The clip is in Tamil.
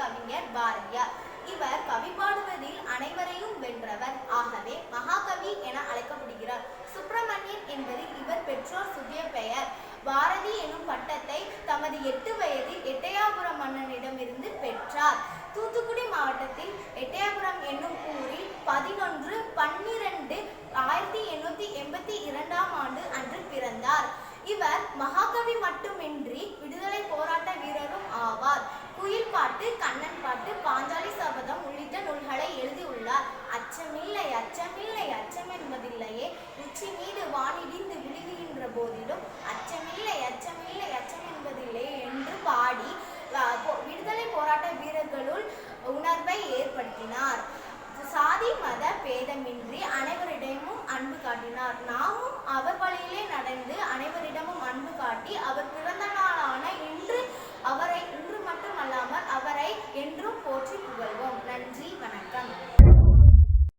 கவிஞர் பாரதியார். இவர் கவி பாடுவதில் அனைவரையும் வென்றவர். ஆகவே மகாகவி என அழைக்கப்படுகிறார். சுப்பிரமணியன் என்பது இவர் பெற்றோர் சூட்டிய பெயர். பாரதி எனும் பட்டத்தை தமது 8 வயதில் எட்டயாபுரம் மன்னனிடமிருந்து பெற்றார். தூத்துக்குடி மாவட்டத்தில் எட்டயாபுரம் என்னும் ஊரில் 11/12/1882 அன்று பிறந்தார். இவர் மகாகவி மட்டுமின்றி விடுதலை போராட்ட வீரரும் ஆவார். குயில் பாட்டு, கண்ணன் பாட்டு, பாஞ்சாலி சபதம் உள்ளிட்ட நூல்களை எழுதியுள்ளார். அச்சமில்லை அச்சமில்லை அச்சம் என்பதில்லையே, உச்சி மீது வானிடிந்து விழுகின்ற போதிலும் அச்சமில்லை அச்சமில்லை அச்சம் என்பதில்லை என்று பாடி விடுதலை போராட்ட வீரர்களுள் உணர்வை ஏற்படுத்தினார். சாதி மத பேதமின்றி அனைவரிடமும் அன்பு காட்டினார்.